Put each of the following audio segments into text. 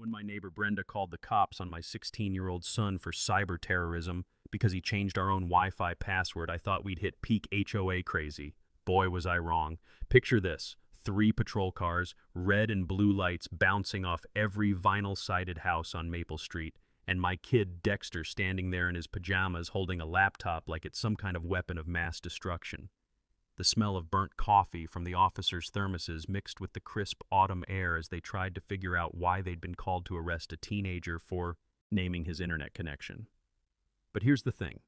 When my neighbor Brenda called the cops on my 16-year-old son for cyber terrorism because he changed our own Wi-Fi password, I thought we'd hit peak HOA crazy. Boy, was I wrong. Picture this: 3 patrol cars, red and blue lights bouncing off every vinyl-sided house on Maple Street, and my kid Dexter standing there in his pajamas holding a laptop like it's some kind of weapon of mass destruction. The smell of burnt coffee from the officers' thermoses mixed with the crisp autumn air as they tried to figure out why they'd been called to arrest a teenager for naming his internet connection. But here's the thing.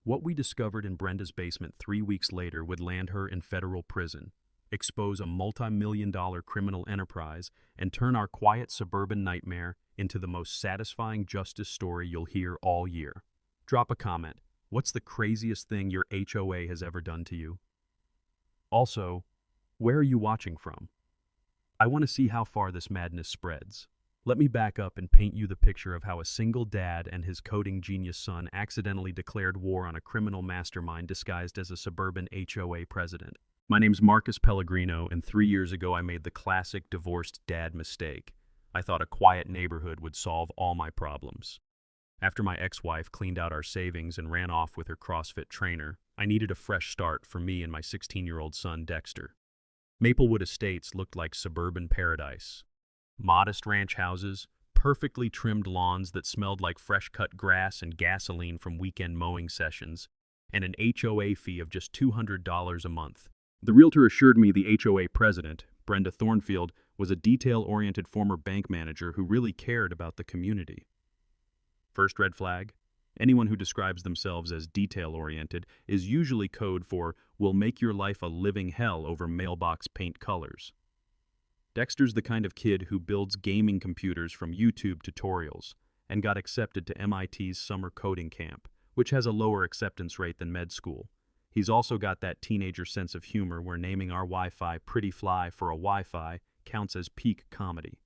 What we discovered in Brenda's basement 3 weeks later would land her in federal prison, expose a multi-million-dollar criminal enterprise, and turn our quiet suburban nightmare into the most satisfying justice story you'll hear all year. Drop a comment. What's the craziest thing your HOA has ever done to you? Also, where are you watching from? I want to see how far this madness spreads. Let me back up and paint you the picture of how a single dad and his coding genius son accidentally declared war on a criminal mastermind disguised as a suburban HOA president. My name's Marcus Pellegrino, and 3 years ago I made the classic divorced dad mistake. I thought a quiet neighborhood would solve all my problems. After my ex-wife cleaned out our savings and ran off with her CrossFit trainer, I needed a fresh start for me and my 16-year-old son, Dexter. Maplewood Estates looked like suburban paradise. Modest ranch houses, perfectly trimmed lawns that smelled like fresh-cut grass and gasoline from weekend mowing sessions, and an HOA fee of just $200 a month. The realtor assured me the HOA president, Brenda Thornfield, was a detail-oriented former bank manager who really cared about the community. First red flag: anyone who describes themselves as detail-oriented is usually code for "will make your life a living hell over mailbox paint colors." Dexter's the kind of kid who builds gaming computers from YouTube tutorials and got accepted to MIT's summer coding camp, which has a lower acceptance rate than med school. He's also got that teenager sense of humor where naming our Wi-Fi Pretty Fly for a Wi-Fi counts as peak comedy.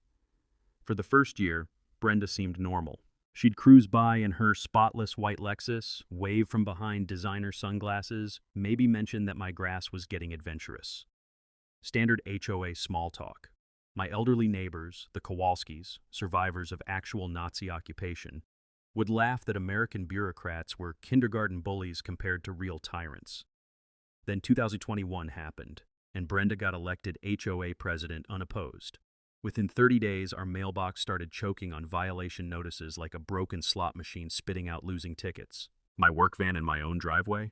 For the first year, Brenda seemed normal. She'd cruise by in her spotless white Lexus, wave from behind designer sunglasses, maybe mention that my grass was getting adventurous. Standard HOA small talk. My elderly neighbors, the Kowalskis, survivors of actual Nazi occupation, would laugh that American bureaucrats were kindergarten bullies compared to real tyrants. Then 2021 happened, and Brenda got elected HOA president unopposed. Within 30 days, our mailbox started choking on violation notices like a broken slot machine spitting out losing tickets. My work van in my own driveway?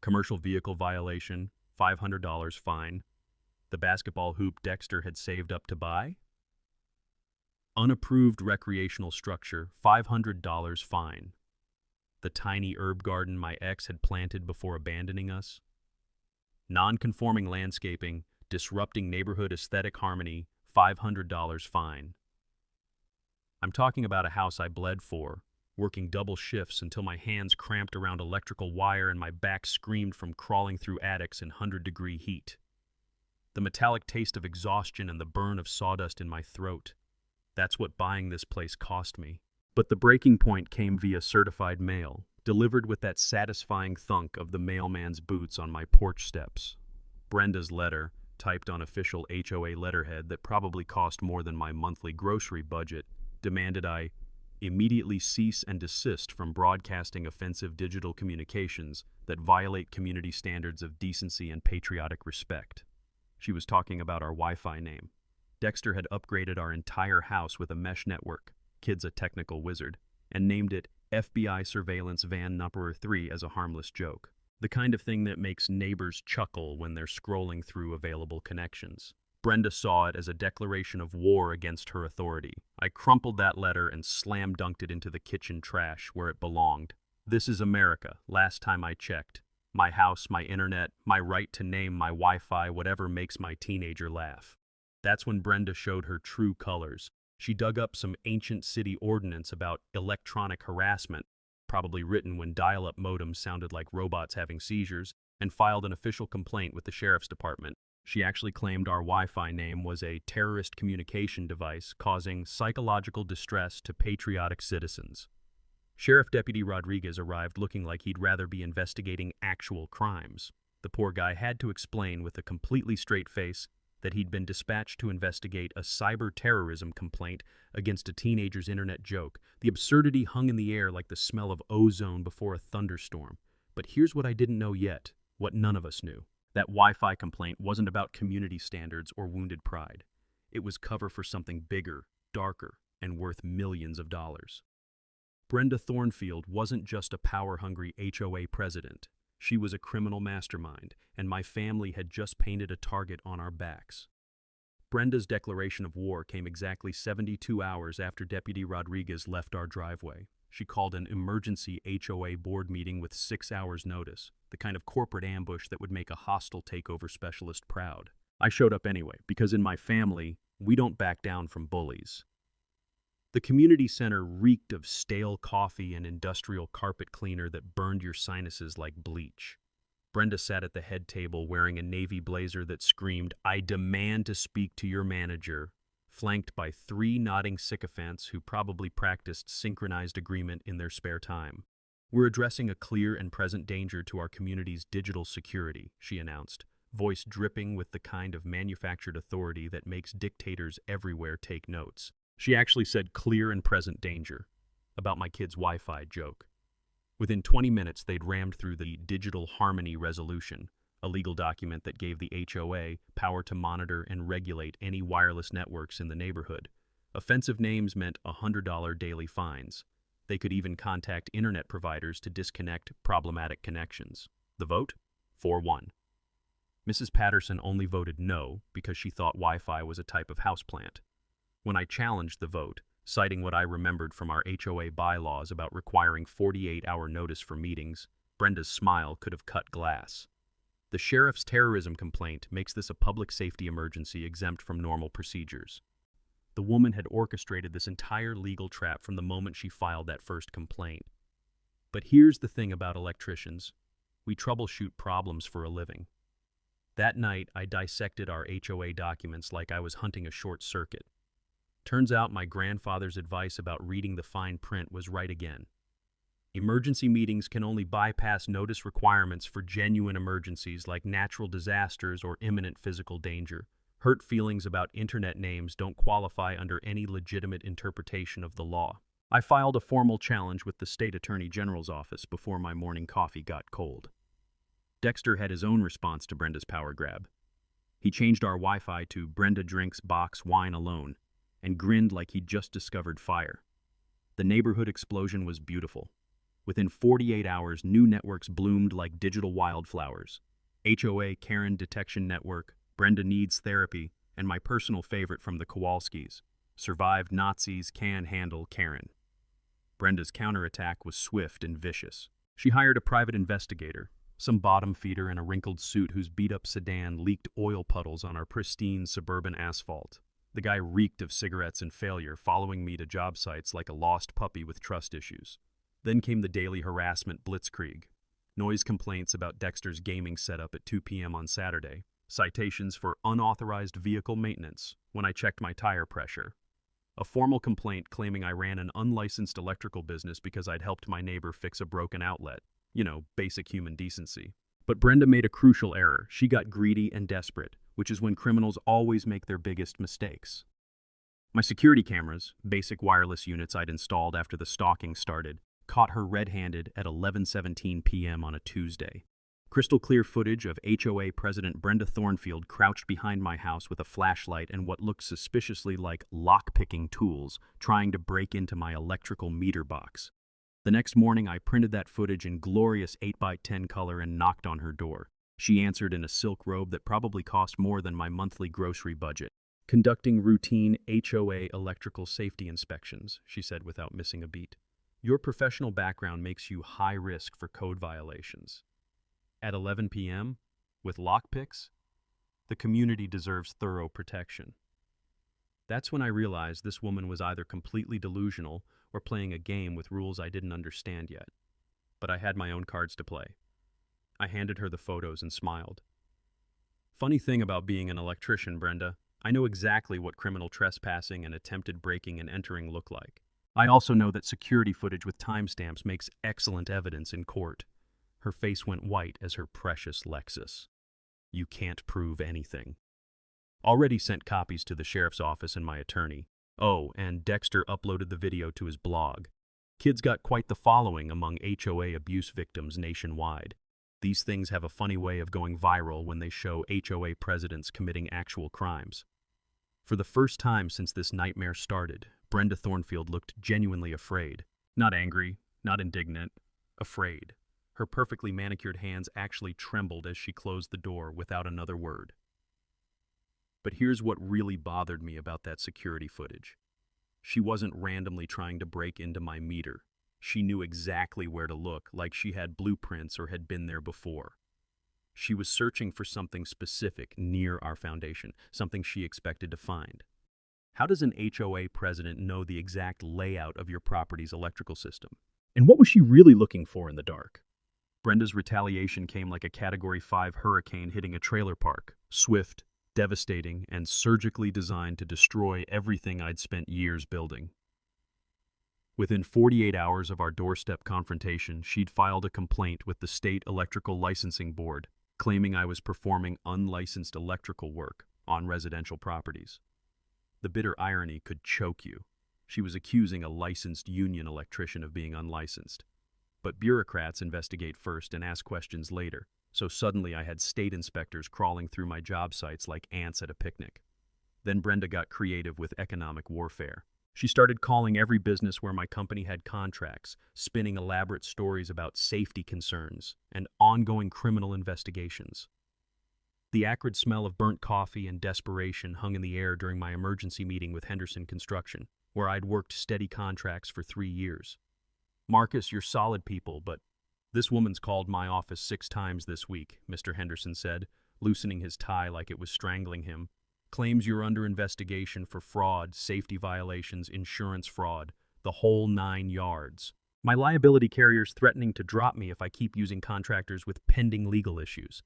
Commercial vehicle violation, $500 fine. The basketball hoop Dexter had saved up to buy? Unapproved recreational structure, $500 fine. The tiny herb garden my ex had planted before abandoning us? Non-conforming landscaping, disrupting neighborhood aesthetic harmony, $500 fine. I'm talking about a house I bled for, working double shifts until my hands cramped around electrical wire and my back screamed from crawling through attics in 100-degree heat. The metallic taste of exhaustion and the burn of sawdust in my throat. That's what buying this place cost me. But the breaking point came via certified mail, delivered with that satisfying thunk of the mailman's boots on my porch steps. Brenda's letter, typed on official HOA letterhead that probably cost more than my monthly grocery budget, demanded I immediately cease and desist from broadcasting offensive digital communications that violate community standards of decency and patriotic respect. She was talking about our Wi-Fi name. Dexter had upgraded our entire house with a mesh network, kid's a technical wizard, and named it FBI Surveillance Van Number 3 as a harmless joke. The kind of thing that makes neighbors chuckle when they're scrolling through available connections. Brenda saw it as a declaration of war against her authority. I crumpled that letter and slam-dunked it into the kitchen trash where it belonged. This is America, last time I checked. My house, my internet, my right to name my Wi-Fi whatever makes my teenager laugh. That's when Brenda showed her true colors. She dug up some ancient city ordinance about electronic harassment, probably written when dial-up modems sounded like robots having seizures, and filed an official complaint with the sheriff's department. She actually claimed our Wi-Fi name was a terrorist communication device causing psychological distress to patriotic citizens. Sheriff Deputy Rodriguez arrived looking like he'd rather be investigating actual crimes. The poor guy had to explain with a completely straight face that he'd been dispatched to investigate a cyber terrorism complaint against a teenager's internet joke. The absurdity hung in the air like the smell of ozone before a thunderstorm. But here's what I didn't know yet, what none of us knew. That Wi-Fi complaint wasn't about community standards or wounded pride. It was cover for something bigger, darker, and worth millions of dollars. Brenda Thornfield wasn't just a power-hungry HOA president. She was a criminal mastermind, and my family had just painted a target on our backs. Brenda's declaration of war came exactly 72 hours after Deputy Rodriguez left our driveway. She called an emergency HOA board meeting with 6 hours' notice, the kind of corporate ambush that would make a hostile takeover specialist proud. I showed up anyway, because in my family, we don't back down from bullies. The community center reeked of stale coffee and industrial carpet cleaner that burned your sinuses like bleach. Brenda sat at the head table wearing a navy blazer that screamed, "I demand to speak to your manager," flanked by 3 nodding sycophants who probably practiced synchronized agreement in their spare time. "We're addressing a clear and present danger to our community's digital security," she announced, voice dripping with the kind of manufactured authority that makes dictators everywhere take notes. She actually said clear and present danger about my kid's Wi-Fi joke. Within 20 minutes, they'd rammed through the Digital Harmony Resolution, a legal document that gave the HOA power to monitor and regulate any wireless networks in the neighborhood. Offensive names meant $100 daily fines. They could even contact internet providers to disconnect problematic connections. The vote? 4-1. Mrs. Patterson only voted no because she thought Wi-Fi was a type of houseplant. When I challenged the vote, citing what I remembered from our HOA bylaws about requiring 48-hour notice for meetings, Brenda's smile could have cut glass. The sheriff's terrorism complaint makes this a public safety emergency exempt from normal procedures. The woman had orchestrated this entire legal trap from the moment she filed that first complaint. But here's the thing about electricians. We troubleshoot problems for a living. That night, I dissected our HOA documents like I was hunting a short circuit. Turns out my grandfather's advice about reading the fine print was right again. Emergency meetings can only bypass notice requirements for genuine emergencies like natural disasters or imminent physical danger. Hurt feelings about internet names don't qualify under any legitimate interpretation of the law. I filed a formal challenge with the state attorney general's office before my morning coffee got cold. Dexter had his own response to Brenda's power grab. He changed our Wi-Fi to Brenda drinks box wine alone, and grinned like he'd just discovered fire. The neighborhood explosion was beautiful. Within 48 hours, new networks bloomed like digital wildflowers. HOA Karen Detection Network, Brenda Needs Therapy, and my personal favorite from the Kowalskis, Survived Nazis Can Handle Karen. Brenda's counterattack was swift and vicious. She hired a private investigator, some bottom feeder in a wrinkled suit whose beat-up sedan leaked oil puddles on our pristine suburban asphalt. The guy reeked of cigarettes and failure, following me to job sites like a lost puppy with trust issues. Then came the daily harassment blitzkrieg. Noise complaints about Dexter's gaming setup at 2 p.m. on Saturday. Citations for unauthorized vehicle maintenance when I checked my tire pressure. A formal complaint claiming I ran an unlicensed electrical business because I'd helped my neighbor fix a broken outlet. You know, basic human decency. But Brenda made a crucial error. She got greedy and desperate, which is when criminals always make their biggest mistakes. My security cameras, basic wireless units I'd installed after the stalking started, caught her red-handed at 11:17 p.m. on a Tuesday. Crystal clear footage of HOA President Brenda Thornfield crouched behind my house with a flashlight and what looked suspiciously like lock-picking tools, trying to break into my electrical meter box. The next morning, I printed that footage in glorious 8x10 color and knocked on her door. She answered in a silk robe that probably cost more than my monthly grocery budget. "Conducting routine HOA electrical safety inspections," she said without missing a beat. "Your professional background makes you high risk for code violations." At 11 p.m., with lockpicks, the community deserves thorough protection. That's when I realized this woman was either completely delusional or playing a game with rules I didn't understand yet. But I had my own cards to play. I handed her the photos and smiled. "Funny thing about being an electrician, Brenda, I know exactly what criminal trespassing and attempted breaking and entering look like. I also know that security footage with timestamps makes excellent evidence in court." Her face went white as her precious Lexus. "You can't prove anything." Already sent copies to the sheriff's office and my attorney. Oh, and Dexter uploaded the video to his blog. Kid's got quite the following among HOA abuse victims nationwide. These things have a funny way of going viral when they show HOA presidents committing actual crimes. For the first time since this nightmare started, Brenda Thornfield looked genuinely afraid. Not angry, not indignant, afraid. Her perfectly manicured hands actually trembled as she closed the door without another word. But here's what really bothered me about that security footage. She wasn't randomly trying to break into my meter. She knew exactly where to look, like she had blueprints or had been there before. She was searching for something specific near our foundation, something she expected to find. How does an HOA president know the exact layout of your property's electrical system? And what was she really looking for in the dark? Brenda's retaliation came like a Category 5 hurricane hitting a trailer park, swift, devastating, and surgically designed to destroy everything I'd spent years building. Within 48 hours of our doorstep confrontation, she'd filed a complaint with the State Electrical Licensing Board, claiming I was performing unlicensed electrical work on residential properties. The bitter irony could choke you. She was accusing a licensed union electrician of being unlicensed. But bureaucrats investigate first and ask questions later, so suddenly I had state inspectors crawling through my job sites like ants at a picnic. Then Brenda got creative with economic warfare. She started calling every business where my company had contracts, spinning elaborate stories about safety concerns and ongoing criminal investigations. The acrid smell of burnt coffee and desperation hung in the air during my emergency meeting with Henderson Construction, where I'd worked steady contracts for 3 years. "Marcus, you're solid people, but this woman's called my office 6 times this week," Mr. Henderson said, loosening his tie like it was strangling him. "Claims you're under investigation for fraud, safety violations, insurance fraud, the whole 9 yards. My liability carrier's threatening to drop me if I keep using contractors with pending legal issues."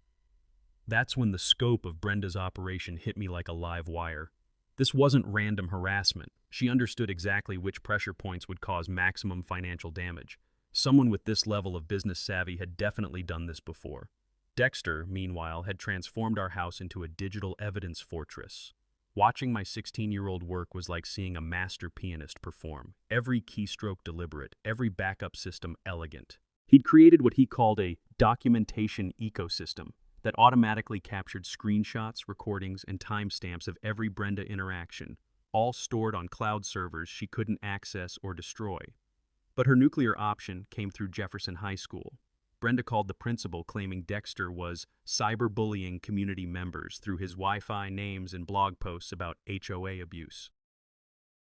That's when the scope of Brenda's operation hit me like a live wire. This wasn't random harassment. She understood exactly which pressure points would cause maximum financial damage. Someone with this level of business savvy had definitely done this before. Dexter, meanwhile, had transformed our house into a digital evidence fortress. Watching my 16-year-old work was like seeing a master pianist perform. Every keystroke deliberate, every backup system elegant. He'd created what he called a documentation ecosystem that automatically captured screenshots, recordings, and timestamps of every Brenda interaction, all stored on cloud servers she couldn't access or destroy. But her nuclear option came through Jefferson High School. Brenda called the principal, claiming Dexter was cyberbullying community members through his Wi-Fi names and blog posts about HOA abuse.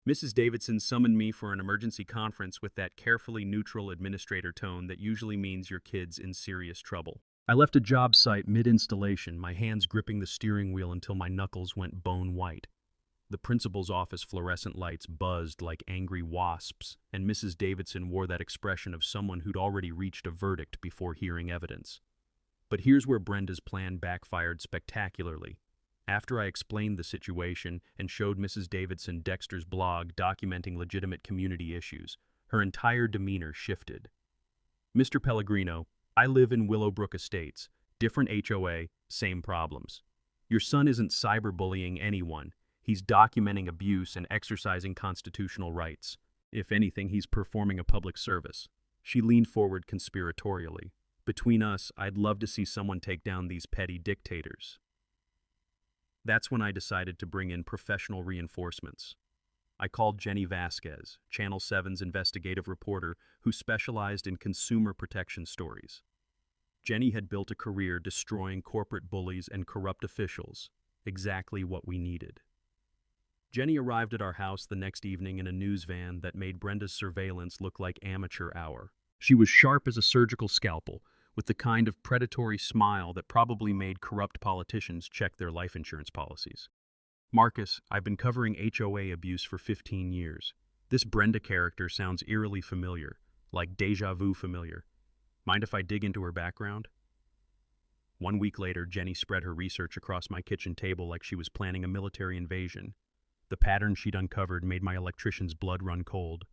Mrs. Davidson summoned me for an emergency conference with that carefully neutral administrator tone that usually means your kid's in serious trouble. I left a job site mid-installation, my hands gripping the steering wheel until my knuckles went bone white. The principal's office fluorescent lights buzzed like angry wasps, and Mrs. Davidson wore that expression of someone who'd already reached a verdict before hearing evidence. But here's where Brenda's plan backfired spectacularly. After I explained the situation and showed Mrs. Davidson Dexter's blog documenting legitimate community issues, her entire demeanor shifted. "Mr. Pellegrino, I live in Willowbrook Estates. Different HOA, same problems. Your son isn't cyberbullying anyone. He's documenting abuse and exercising constitutional rights. If anything, he's performing a public service." She leaned forward conspiratorially. "Between us, I'd love to see someone take down these petty dictators." That's when I decided to bring in professional reinforcements. I called Jenny Vasquez, Channel 7's investigative reporter who specialized in consumer protection stories. Jenny had built a career destroying corporate bullies and corrupt officials, exactly what we needed. Jenny arrived at our house the next evening in a news van that made Brenda's surveillance look like amateur hour. She was sharp as a surgical scalpel, with the kind of predatory smile that probably made corrupt politicians check their life insurance policies. "Marcus, I've been covering HOA abuse for 15 years. This Brenda character sounds eerily familiar, like déjà vu familiar. Mind if I dig into her background?" 1 week later, Jenny spread her research across my kitchen table like she was planning a military invasion. The pattern she'd uncovered made my electrician's blood run cold.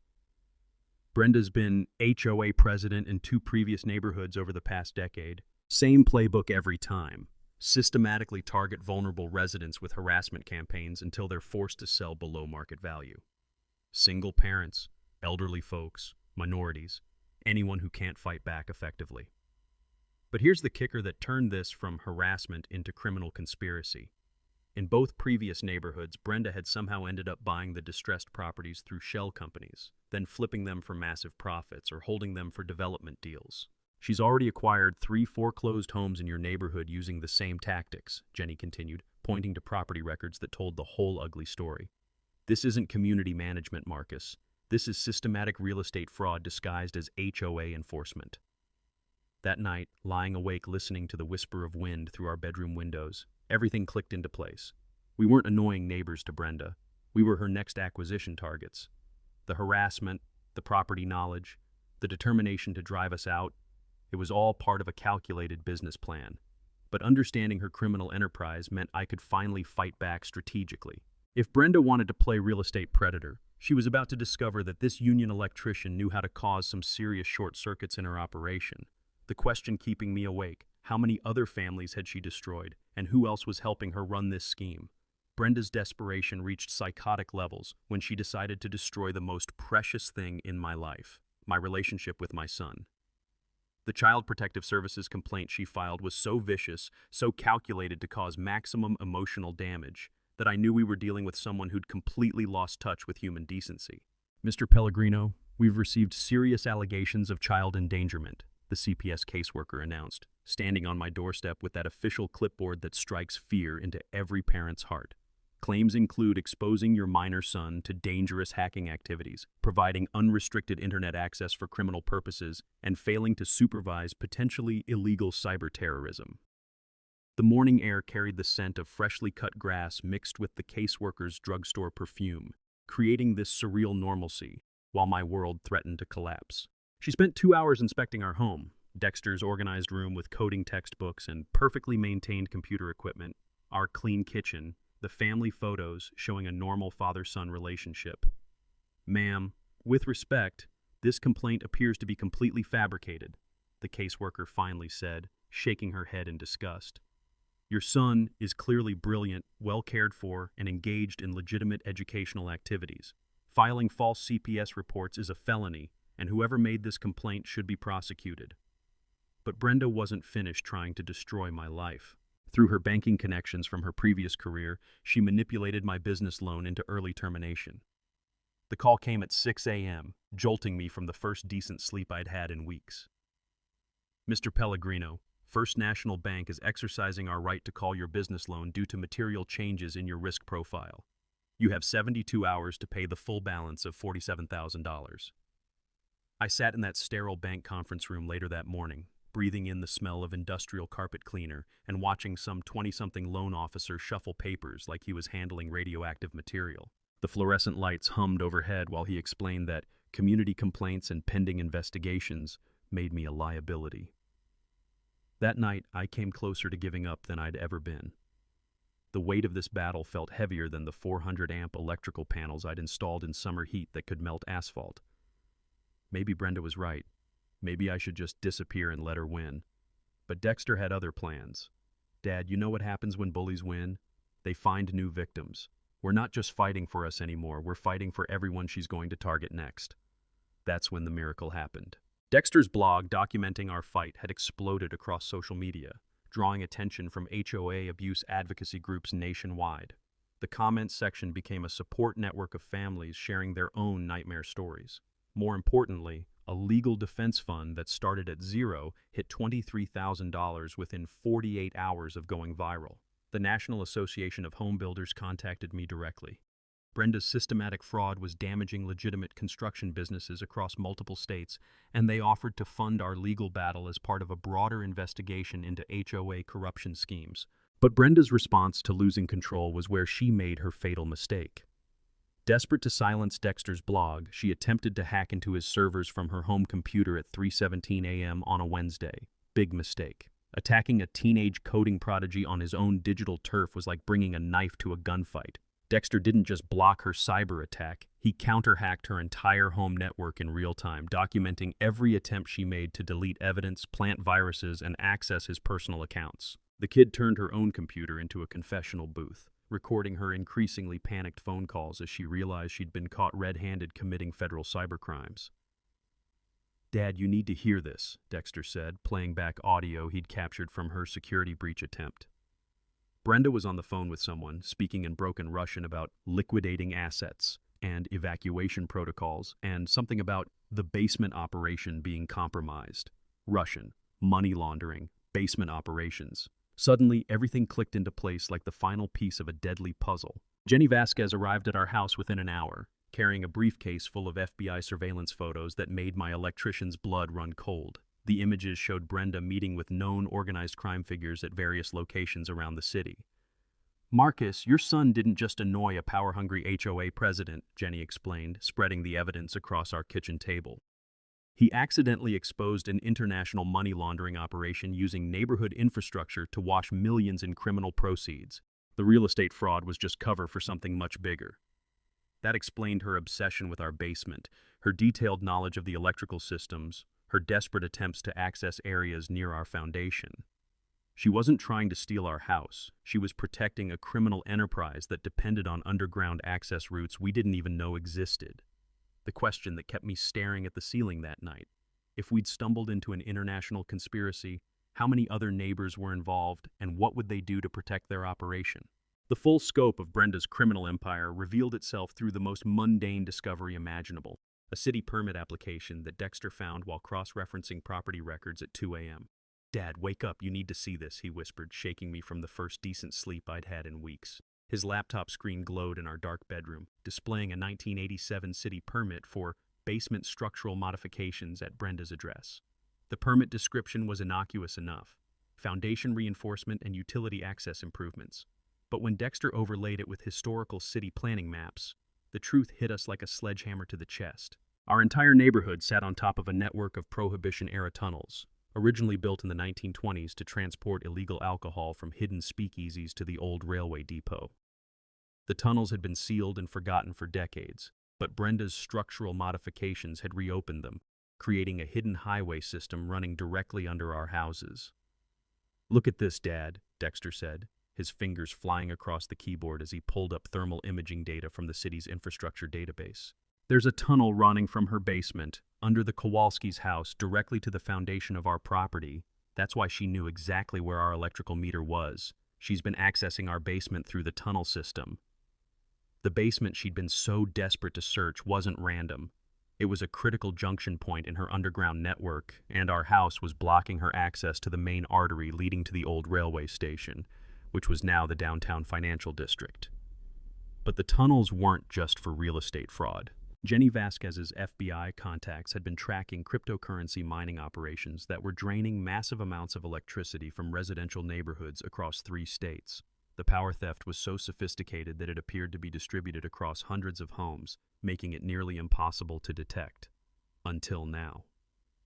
Brenda's been HOA president in 2 previous neighborhoods over the past decade. Same playbook every time. systematically target vulnerable residents with harassment campaigns until they're forced to sell below market value. Single parents, elderly folks, minorities, anyone who can't fight back effectively. But here's the kicker that turned this from harassment into criminal conspiracy. In both previous neighborhoods, Brenda had somehow ended up buying the distressed properties through shell companies, then flipping them for massive profits or holding them for development deals. She's already acquired 3 foreclosed homes in your neighborhood using the same tactics, Jenny continued, pointing to property records that told the whole ugly story. This isn't community management, Marcus. This is systematic real estate fraud disguised as HOA enforcement. That night, lying awake listening to the whisper of wind through our bedroom windows, everything clicked into place. We weren't annoying neighbors to Brenda. We were her next acquisition targets. The harassment, the property knowledge, the determination to drive us out, it was all part of a calculated business plan. But understanding her criminal enterprise meant I could finally fight back strategically. If Brenda wanted to play real estate predator, she was about to discover that this union electrician knew how to cause some serious short circuits in her operation. The question keeping me awake, how many other families had she destroyed, and who else was helping her run this scheme? Brenda's desperation reached psychotic levels when she decided to destroy the most precious thing in my life, my relationship with my son. The Child Protective Services complaint she filed was so vicious, so calculated to cause maximum emotional damage, that I knew we were dealing with someone who'd completely lost touch with human decency. Mr. Pellegrino, we've received serious allegations of child endangerment, the CPS caseworker announced, standing on my doorstep with that official clipboard that strikes fear into every parent's heart. Claims include exposing your minor son to dangerous hacking activities, providing unrestricted internet access for criminal purposes, and failing to supervise potentially illegal cyber terrorism. The morning air carried the scent of freshly cut grass mixed with the caseworker's drugstore perfume, creating this surreal normalcy, while my world threatened to collapse. She spent 2 hours inspecting our home, Dexter's organized room with coding textbooks and perfectly maintained computer equipment, our clean kitchen, the family photos showing a normal father-son relationship. Ma'am, with respect, this complaint appears to be completely fabricated, the caseworker finally said, shaking her head in disgust. Your son is clearly brilliant, well cared for, and engaged in legitimate educational activities. Filing false CPS reports is a felony, and whoever made this complaint should be prosecuted. But Brenda wasn't finished trying to destroy my life. Through her banking connections from her previous career, she manipulated my business loan into early termination. The call came at 6 a.m., jolting me from the first decent sleep I'd had in weeks. Mr. Pellegrino, First National Bank is exercising our right to call your business loan due to material changes in your risk profile. You have 72 hours to pay the full balance of $47,000. I sat in that sterile bank conference room later that morning, breathing in the smell of industrial carpet cleaner and watching some 20-something loan officer shuffle papers like he was handling radioactive material. The fluorescent lights hummed overhead while he explained that community complaints and pending investigations made me a liability. That night, I came closer to giving up than I'd ever been. The weight of this battle felt heavier than the 400-amp electrical panels I'd installed in summer heat that could melt asphalt. Maybe Brenda was right. Maybe I should just disappear and let her win. But Dexter had other plans. Dad, you know what happens when bullies win? They find new victims. We're not just fighting for us anymore, we're fighting for everyone she's going to target next. That's when the miracle happened. Dexter's blog documenting our fight had exploded across social media, drawing attention from HOA abuse advocacy groups nationwide. The comments section became a support network of families sharing their own nightmare stories. More importantly, a legal defense fund that started at zero hit $23,000 within 48 hours of going viral. The National Association of Home Builders contacted me directly. Brenda's systematic fraud was damaging legitimate construction businesses across multiple states, and they offered to fund our legal battle as part of a broader investigation into HOA corruption schemes. But Brenda's response to losing control was where she made her fatal mistake. Desperate to silence Dexter's blog, she attempted to hack into his servers from her home computer at 3:17 a.m. on a Wednesday. Big mistake. Attacking a teenage coding prodigy on his own digital turf was like bringing a knife to a gunfight. Dexter didn't just block her cyber attack, he counter-hacked her entire home network in real time, documenting every attempt she made to delete evidence, plant viruses, and access his personal accounts. The kid turned her own computer into a confessional booth, recording her increasingly panicked phone calls as she realized she'd been caught red-handed committing federal cybercrimes. "Dad, you need to hear this," Dexter said, playing back audio he'd captured from her security breach attempt. Brenda was on the phone with someone, speaking in broken Russian about liquidating assets and evacuation protocols, and something about the basement operation being compromised. Russian, money laundering, basement operations. Suddenly, everything clicked into place like the final piece of a deadly puzzle. Jenny Vasquez arrived at our house within an hour, carrying a briefcase full of FBI surveillance photos that made my electrician's blood run cold. The images showed Brenda meeting with known organized crime figures at various locations around the city. "Marcus, your son didn't just annoy a power-hungry HOA president," Jenny explained, spreading the evidence across our kitchen table. "He accidentally exposed an international money laundering operation using neighborhood infrastructure to wash millions in criminal proceeds. The real estate fraud was just cover for something much bigger." That explained her obsession with our basement, her detailed knowledge of the electrical systems, her desperate attempts to access areas near our foundation. She wasn't trying to steal our house. She was protecting a criminal enterprise that depended on underground access routes we didn't even know existed. The question that kept me staring at the ceiling that night: if we'd stumbled into an international conspiracy, how many other neighbors were involved, and what would they do to protect their operation? The full scope of Brenda's criminal empire revealed itself through the most mundane discovery imaginable: a city permit application that Dexter found while cross-referencing property records at 2 a.m. "Dad, wake up, you need to see this," he whispered, shaking me from the first decent sleep I'd had in weeks. His laptop screen glowed in our dark bedroom, displaying a 1987 city permit for basement structural modifications at Brenda's address. The permit description was innocuous enough: foundation reinforcement and utility access improvements. But when Dexter overlaid it with historical city planning maps, the truth hit us like a sledgehammer to the chest. Our entire neighborhood sat on top of a network of Prohibition-era tunnels, originally built in the 1920s to transport illegal alcohol from hidden speakeasies to the old railway depot. The tunnels had been sealed and forgotten for decades, but Brenda's structural modifications had reopened them, creating a hidden highway system running directly under our houses. "Look at this, Dad," Dexter said, his fingers flying across the keyboard as he pulled up thermal imaging data from the city's infrastructure database. "There's a tunnel running from her basement, under the Kowalski's house, directly to the foundation of our property. That's why she knew exactly where our electrical meter was. She's been accessing our basement through the tunnel system." The basement she'd been so desperate to search wasn't random. It was a critical junction point in her underground network, and our house was blocking her access to the main artery leading to the old railway station, which was now the downtown financial district. But the tunnels weren't just for real estate fraud. Jenny Vasquez's FBI contacts had been tracking cryptocurrency mining operations that were draining massive amounts of electricity from residential neighborhoods across 3 states. The power theft was so sophisticated that it appeared to be distributed across hundreds of homes, making it nearly impossible to detect. Until now.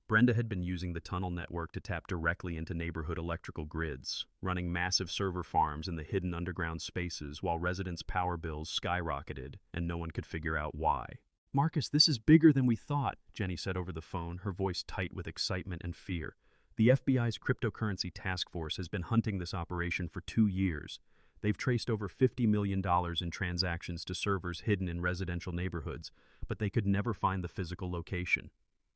Brenda had been using the tunnel network to tap directly into neighborhood electrical grids, running massive server farms in the hidden underground spaces while residents' power bills skyrocketed, and no one could figure out why. "Marcus, this is bigger than we thought," Jenny said over the phone, her voice tight with excitement and fear. "The FBI's cryptocurrency task force has been hunting this operation for 2 years. They've traced over $50 million in transactions to servers hidden in residential neighborhoods, but they could never find the physical location."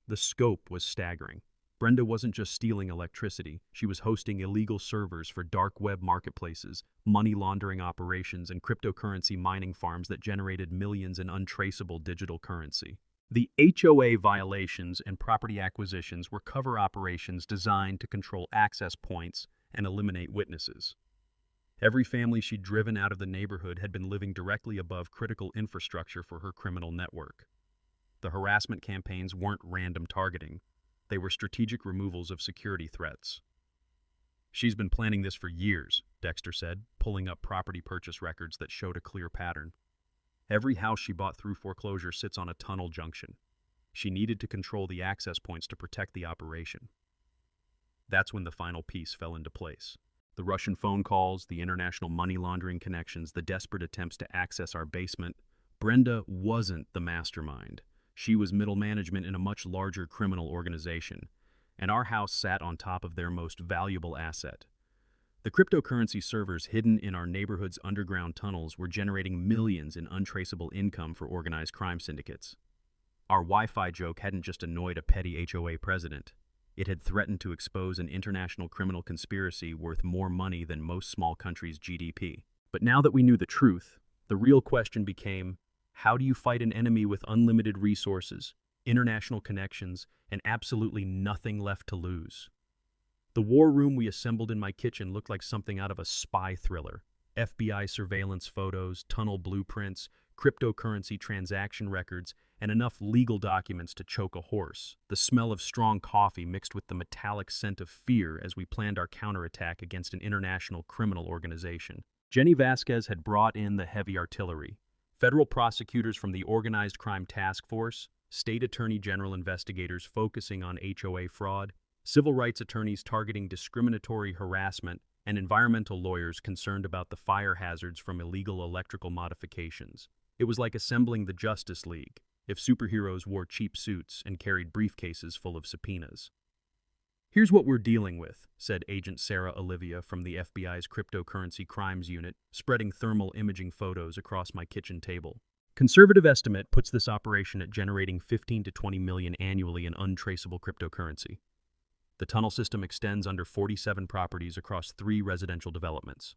The scope was staggering. Brenda wasn't just stealing electricity, she was hosting illegal servers for dark web marketplaces, money laundering operations, and cryptocurrency mining farms that generated millions in untraceable digital currency. The HOA violations and property acquisitions were cover operations designed to control access points and eliminate witnesses. Every family she'd driven out of the neighborhood had been living directly above critical infrastructure for her criminal network. The harassment campaigns weren't random targeting. They were strategic removals of security threats. "She's been planning this for years," Dexter said, pulling up property purchase records that showed a clear pattern. "Every house she bought through foreclosure sits on a tunnel junction. She needed to control the access points to protect the operation." That's when the final piece fell into place. The Russian phone calls, the international money laundering connections, the desperate attempts to access our basement. Brenda wasn't the mastermind. She was middle management in a much larger criminal organization, and our house sat on top of their most valuable asset. The cryptocurrency servers hidden in our neighborhood's underground tunnels were generating millions in untraceable income for organized crime syndicates. Our Wi-Fi joke hadn't just annoyed a petty HOA president. It had threatened to expose an international criminal conspiracy worth more money than most small countries' GDP. But now that we knew the truth, the real question became, how do you fight an enemy with unlimited resources, international connections, and absolutely nothing left to lose? The war room we assembled in my kitchen looked like something out of a spy thriller. FBI surveillance photos, tunnel blueprints, cryptocurrency transaction records, and enough legal documents to choke a horse. The smell of strong coffee mixed with the metallic scent of fear as we planned our counterattack against an international criminal organization. Jenny Vasquez had brought in the heavy artillery. Federal prosecutors from the Organized Crime Task Force, state attorney general investigators focusing on HOA fraud, civil rights attorneys targeting discriminatory harassment, and environmental lawyers concerned about the fire hazards from illegal electrical modifications. It was like assembling the Justice League, if superheroes wore cheap suits and carried briefcases full of subpoenas. "Here's what we're dealing with," said Agent Sarah Olivia from the FBI's Cryptocurrency Crimes Unit, spreading thermal imaging photos across my kitchen table. Conservative estimate puts this operation at generating 15 to 20 million annually in untraceable cryptocurrency. The tunnel system extends under 47 properties across 3 residential developments.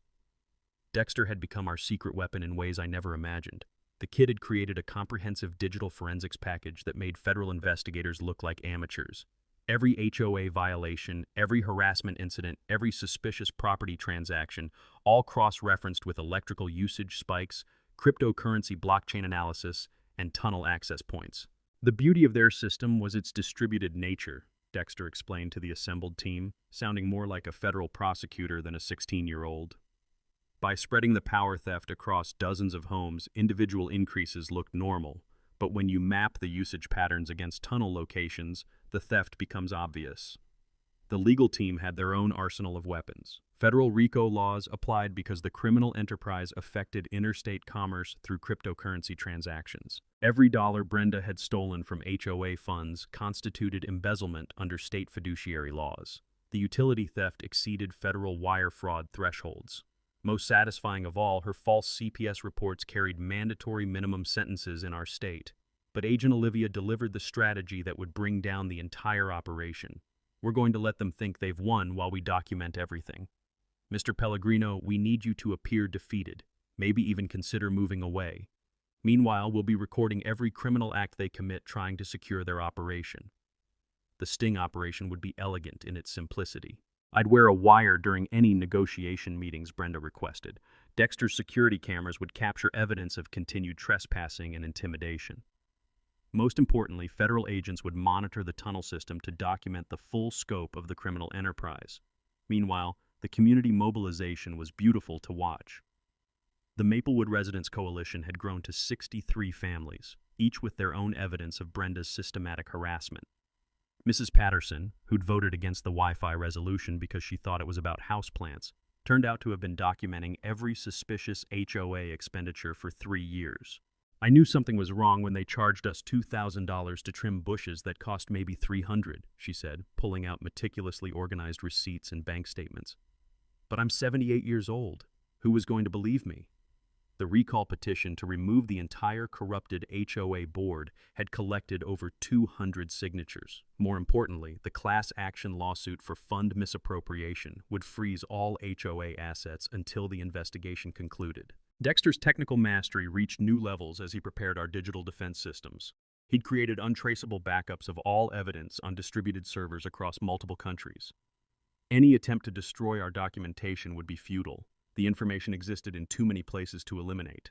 Dexter had become our secret weapon in ways I never imagined. The kid had created a comprehensive digital forensics package that made federal investigators look like amateurs. Every HOA violation, every harassment incident, every suspicious property transaction, all cross-referenced with electrical usage spikes, cryptocurrency blockchain analysis, and tunnel access points. The beauty of their system was its distributed nature, Dexter explained to the assembled team, sounding more like a federal prosecutor than a 16-year-old. By spreading the power theft across dozens of homes, individual increases looked normal, but when you map the usage patterns against tunnel locations, the theft becomes obvious. The legal team had their own arsenal of weapons. Federal RICO laws applied because the criminal enterprise affected interstate commerce through cryptocurrency transactions. Every dollar Brenda had stolen from HOA funds constituted embezzlement under state fiduciary laws. The utility theft exceeded federal wire fraud thresholds. Most satisfying of all, her false CPS reports carried mandatory minimum sentences in our state. But Agent Olivia delivered the strategy that would bring down the entire operation. We're going to let them think they've won while we document everything. Mr. Pellegrino, we need you to appear defeated, maybe even consider moving away. Meanwhile, we'll be recording every criminal act they commit trying to secure their operation. The sting operation would be elegant in its simplicity. I'd wear a wire during any negotiation meetings, Brenda requested. Dexter's security cameras would capture evidence of continued trespassing and intimidation. Most importantly, federal agents would monitor the tunnel system to document the full scope of the criminal enterprise. Meanwhile, the community mobilization was beautiful to watch. The Maplewood Residents Coalition had grown to 63 families, each with their own evidence of Brenda's systematic harassment. Mrs. Patterson, who'd voted against the Wi-Fi resolution because she thought it was about houseplants, turned out to have been documenting every suspicious HOA expenditure for 3 years. I knew something was wrong when they charged us $2,000 to trim bushes that cost maybe $300, she said, pulling out meticulously organized receipts and bank statements. But I'm 78 years old. Who was going to believe me? The recall petition to remove the entire corrupted HOA board had collected over 200 signatures. More importantly, the class action lawsuit for fund misappropriation would freeze all HOA assets until the investigation concluded. Dexter's technical mastery reached new levels as he prepared our digital defense systems. He'd created untraceable backups of all evidence on distributed servers across multiple countries. Any attempt to destroy our documentation would be futile. The information existed in too many places to eliminate.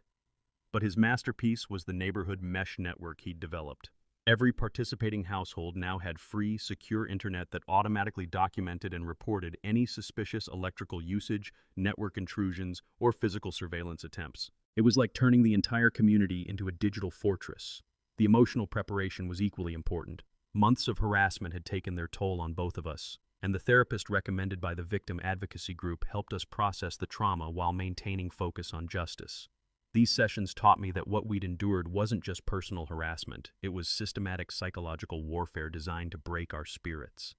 But his masterpiece was the neighborhood mesh network he'd developed. Every participating household now had free, secure internet that automatically documented and reported any suspicious electrical usage, network intrusions, or physical surveillance attempts. It was like turning the entire community into a digital fortress. The emotional preparation was equally important. Months of harassment had taken their toll on both of us, and the therapist recommended by the victim advocacy group helped us process the trauma while maintaining focus on justice. These sessions taught me that what we'd endured wasn't just personal harassment, it was systematic psychological warfare designed to break our spirits.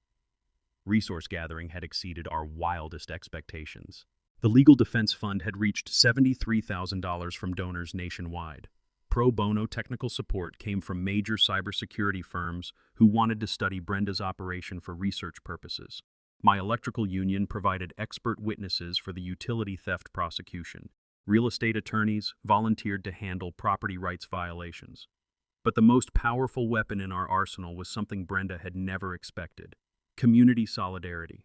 Resource gathering had exceeded our wildest expectations. The Legal Defense Fund had reached $73,000 from donors nationwide. Pro bono technical support came from major cybersecurity firms who wanted to study Brenda's operation for research purposes. My electrical union provided expert witnesses for the utility theft prosecution. Real estate attorneys volunteered to handle property rights violations. But the most powerful weapon in our arsenal was something Brenda had never expected: community solidarity.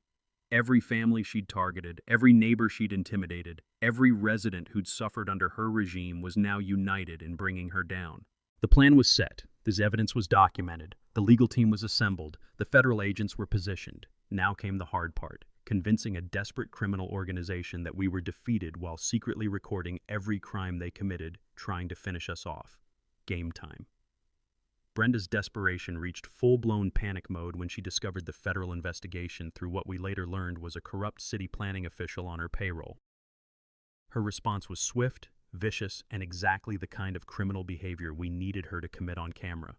Every family she'd targeted, every neighbor she'd intimidated, every resident who'd suffered under her regime was now united in bringing her down. The plan was set, this evidence was documented, the legal team was assembled, the federal agents were positioned. Now came the hard part: convincing a desperate criminal organization that we were defeated while secretly recording every crime they committed, trying to finish us off. Game time. Brenda's desperation reached full-blown panic mode when she discovered the federal investigation through what we later learned was a corrupt city planning official on her payroll. Her response was swift, vicious, and exactly the kind of criminal behavior we needed her to commit on camera.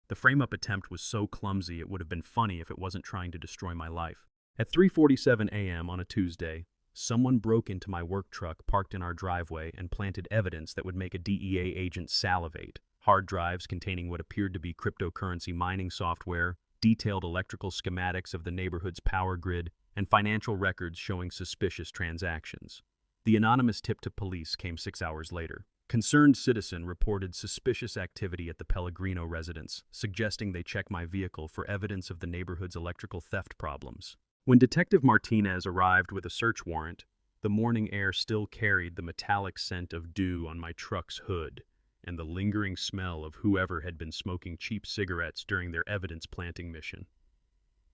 The frame-up attempt was so clumsy it would have been funny if it wasn't trying to destroy my life. At 3:47 a.m. on a Tuesday, someone broke into my work truck parked in our driveway and planted evidence that would make a DEA agent salivate. Hard drives containing what appeared to be cryptocurrency mining software, detailed electrical schematics of the neighborhood's power grid, and financial records showing suspicious transactions. The anonymous tip to police came 6 hours later. Concerned citizen reported suspicious activity at the Pellegrino residence, suggesting they check my vehicle for evidence of the neighborhood's electrical theft problems. When Detective Martinez arrived with a search warrant, the morning air still carried the metallic scent of dew on my truck's hood and the lingering smell of whoever had been smoking cheap cigarettes during their evidence-planting mission.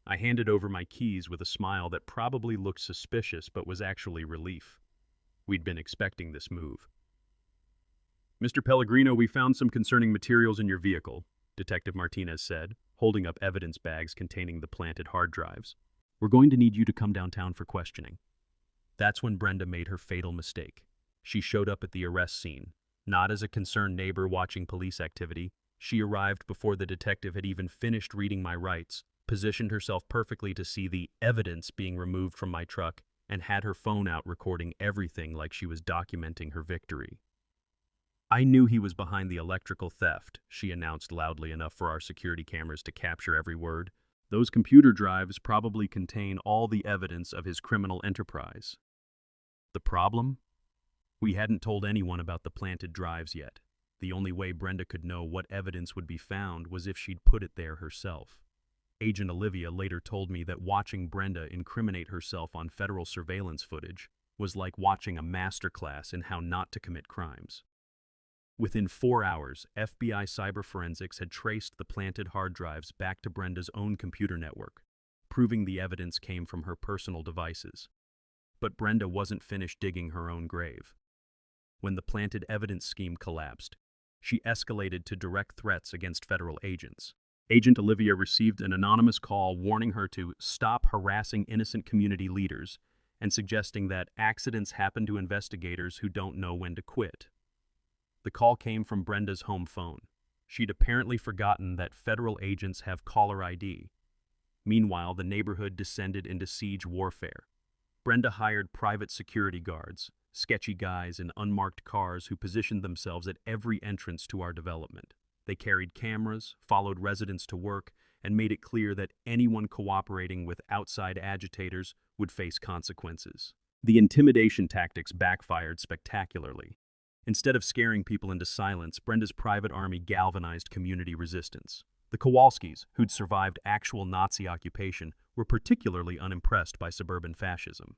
I handed over my keys with a smile that probably looked suspicious but was actually relief. We'd been expecting this move. "Mr. Pellegrino, we found some concerning materials in your vehicle," Detective Martinez said, holding up evidence bags containing the planted hard drives. "We're going to need you to come downtown for questioning." That's when Brenda made her fatal mistake. She showed up at the arrest scene. Not as a concerned neighbor watching police activity, she arrived before the detective had even finished reading my rights, positioned herself perfectly to see the evidence being removed from my truck, and had her phone out recording everything like she was documenting her victory. "I knew he was behind the electrical theft," she announced loudly enough for our security cameras to capture every word. "Those computer drives probably contain all the evidence of his criminal enterprise." The problem? We hadn't told anyone about the planted drives yet. The only way Brenda could know what evidence would be found was if she'd put it there herself. Agent Olivia later told me that watching Brenda incriminate herself on federal surveillance footage was like watching a masterclass in how not to commit crimes. Within 4 hours, FBI cyber forensics had traced the planted hard drives back to Brenda's own computer network, proving the evidence came from her personal devices. But Brenda wasn't finished digging her own grave. When the planted evidence scheme collapsed, she escalated to direct threats against federal agents. Agent Olivia received an anonymous call warning her to stop harassing innocent community leaders and suggesting that accidents happen to investigators who don't know when to quit. The call came from Brenda's home phone. She'd apparently forgotten that federal agents have caller ID. Meanwhile, the neighborhood descended into siege warfare. Brenda hired private security guards, sketchy guys in unmarked cars who positioned themselves at every entrance to our development. They carried cameras, followed residents to work, and made it clear that anyone cooperating with outside agitators would face consequences. The intimidation tactics backfired spectacularly. Instead of scaring people into silence, Brenda's private army galvanized community resistance. The Kowalskis, who'd survived actual Nazi occupation, were particularly unimpressed by suburban fascism.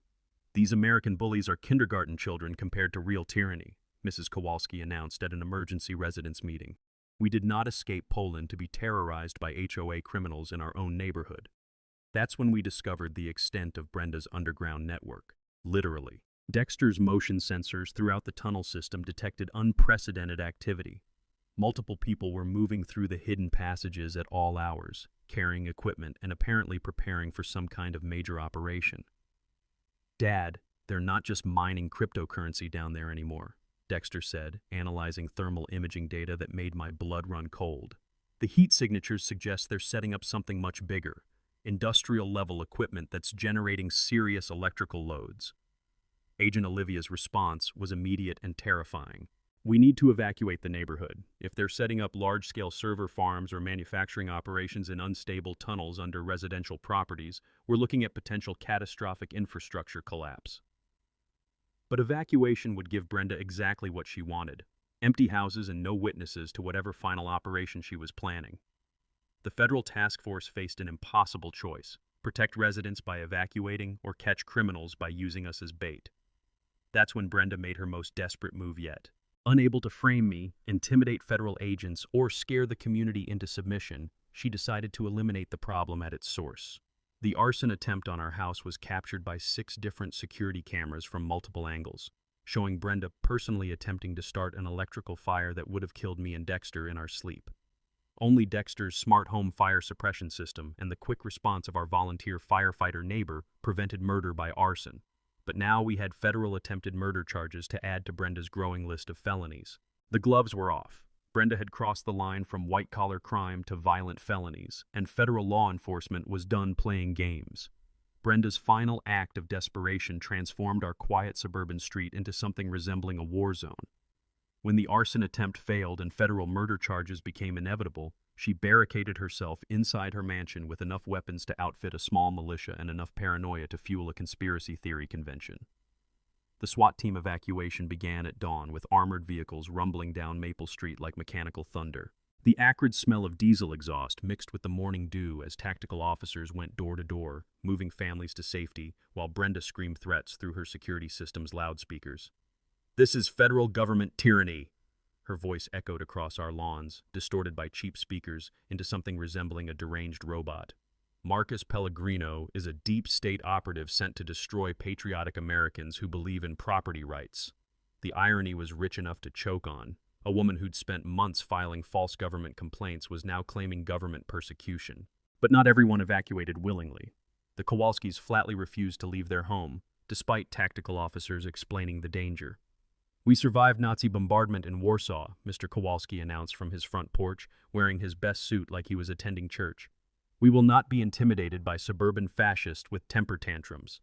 "These American bullies are kindergarten children compared to real tyranny," Mrs. Kowalski announced at an emergency residence meeting. We did not escape Poland to be terrorized by HOA criminals in our own neighborhood. That's when we discovered the extent of Brenda's underground network. Literally. Dexter's motion sensors throughout the tunnel system detected unprecedented activity. Multiple people were moving through the hidden passages at all hours, carrying equipment and apparently preparing for some kind of major operation. "Dad, they're not just mining cryptocurrency down there anymore," Dexter said, analyzing thermal imaging data that made my blood run cold. "The heat signatures suggest they're setting up something much bigger. industrial-level equipment that's generating serious electrical loads. Agent Olivia's response was immediate and terrifying. We need to evacuate the neighborhood. If they're setting up large-scale server farms or manufacturing operations in unstable tunnels under residential properties, we're looking at potential catastrophic infrastructure collapse. But evacuation would give Brenda exactly what she wanted: empty houses and no witnesses to whatever final operation she was planning. The federal task force faced an impossible choice: protect residents by evacuating or catch criminals by using us as bait. That's when Brenda made her most desperate move yet. Unable to frame me, intimidate federal agents, or scare the community into submission, she decided to eliminate the problem at its source. The arson attempt on our house was captured by 6 different security cameras from multiple angles, showing Brenda personally attempting to start an electrical fire that would have killed me and Dexter in our sleep. Only Dexter's smart home fire suppression system and the quick response of our volunteer firefighter neighbor prevented murder by arson. But now we had federal attempted murder charges to add to Brenda's growing list of felonies. The gloves were off. Brenda had crossed the line from white-collar crime to violent felonies, and federal law enforcement was done playing games. Brenda's final act of desperation transformed our quiet suburban street into something resembling a war zone. When the arson attempt failed and federal murder charges became inevitable, she barricaded herself inside her mansion with enough weapons to outfit a small militia and enough paranoia to fuel a conspiracy theory convention. The SWAT team evacuation began at dawn with armored vehicles rumbling down Maple Street like mechanical thunder. The acrid smell of diesel exhaust mixed with the morning dew as tactical officers went door to door, moving families to safety, while Brenda screamed threats through her security system's loudspeakers. "This is federal government tyranny." Her voice echoed across our lawns, distorted by cheap speakers into something resembling a deranged robot. "Marcus Pellegrino is a deep state operative sent to destroy patriotic Americans who believe in property rights." The irony was rich enough to choke on. A woman who'd spent months filing false government complaints was now claiming government persecution. But not everyone evacuated willingly. The Kowalskis flatly refused to leave their home, despite tactical officers explaining the danger. "We survived Nazi bombardment in Warsaw," Mr. Kowalski announced from his front porch, wearing his best suit like he was attending church. "We will not be intimidated by suburban fascists with temper tantrums."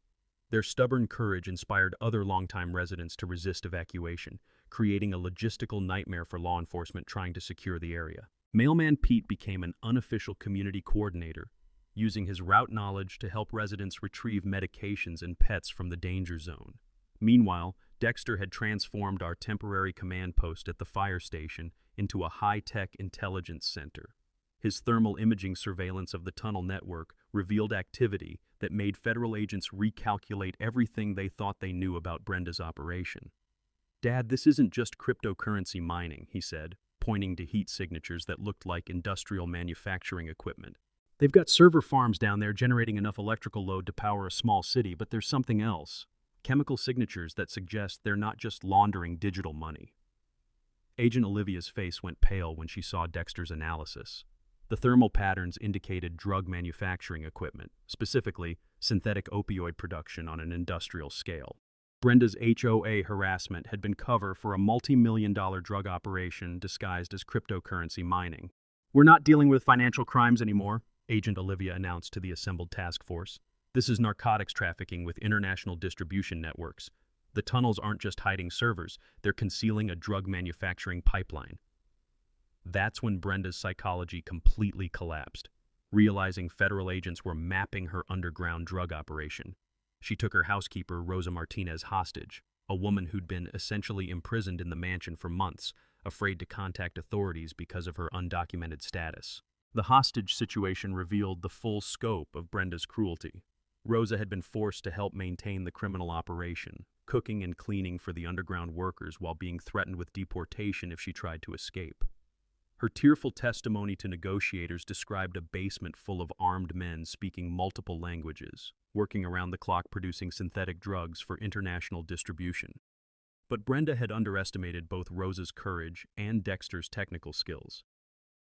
Their stubborn courage inspired other longtime residents to resist evacuation, creating a logistical nightmare for law enforcement trying to secure the area. Mailman Pete became an unofficial community coordinator, using his route knowledge to help residents retrieve medications and pets from the danger zone. Meanwhile, Dexter had transformed our temporary command post at the fire station into a high-tech intelligence center. His thermal imaging surveillance of the tunnel network revealed activity that made federal agents recalculate everything they thought they knew about Brenda's operation. "Dad, this isn't just cryptocurrency mining," he said, pointing to heat signatures that looked like industrial manufacturing equipment. "They've got server farms down there generating enough electrical load to power a small city, but there's something else. Chemical signatures that suggest they're not just laundering digital money." Agent Olivia's face went pale when she saw Dexter's analysis. The thermal patterns indicated drug manufacturing equipment, specifically synthetic opioid production on an industrial scale. Brenda's HOA harassment had been cover for a multi-million-dollar drug operation disguised as cryptocurrency mining. "We're not dealing with financial crimes anymore," Agent Olivia announced to the assembled task force. "This is narcotics trafficking with international distribution networks. The tunnels aren't just hiding servers, they're concealing a drug manufacturing pipeline." That's when Brenda's psychology completely collapsed, realizing federal agents were mapping her underground drug operation. She took her housekeeper, Rosa Martinez, hostage, a woman who'd been essentially imprisoned in the mansion for months, afraid to contact authorities because of her undocumented status. The hostage situation revealed the full scope of Brenda's cruelty. Rosa had been forced to help maintain the criminal operation, cooking and cleaning for the underground workers while being threatened with deportation if she tried to escape. Her tearful testimony to negotiators described a basement full of armed men speaking multiple languages, working around the clock producing synthetic drugs for international distribution. But Brenda had underestimated both Rosa's courage and Dexter's technical skills.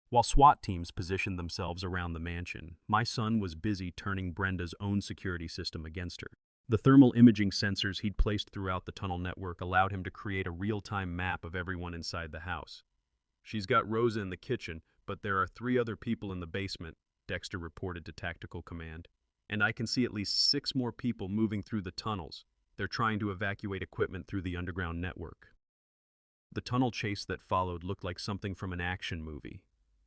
While SWAT teams positioned themselves around the mansion, my son was busy turning Brenda's own security system against her. The thermal imaging sensors he'd placed throughout the tunnel network allowed him to create a real-time map of everyone inside the house. "She's got Rosa in the kitchen, but there are 3 other people in the basement," Dexter reported to Tactical Command. And I can see at least 6 more people moving through the tunnels. They're trying to evacuate equipment through the underground network. The tunnel chase that followed looked like something from an action movie.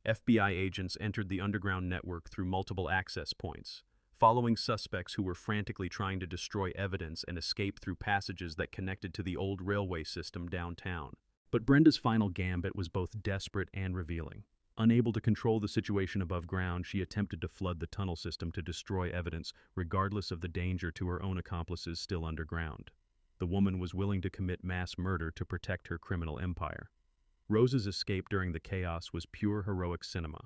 FBI agents entered the underground network through multiple access points, following suspects who were frantically trying to destroy evidence and escape through passages that connected to the old railway system downtown. But Brenda's final gambit was both desperate and revealing. Unable to control the situation above ground, she attempted to flood the tunnel system to destroy evidence, regardless of the danger to her own accomplices still underground. The woman was willing to commit mass murder to protect her criminal empire. Rose's escape during the chaos was pure heroic cinema.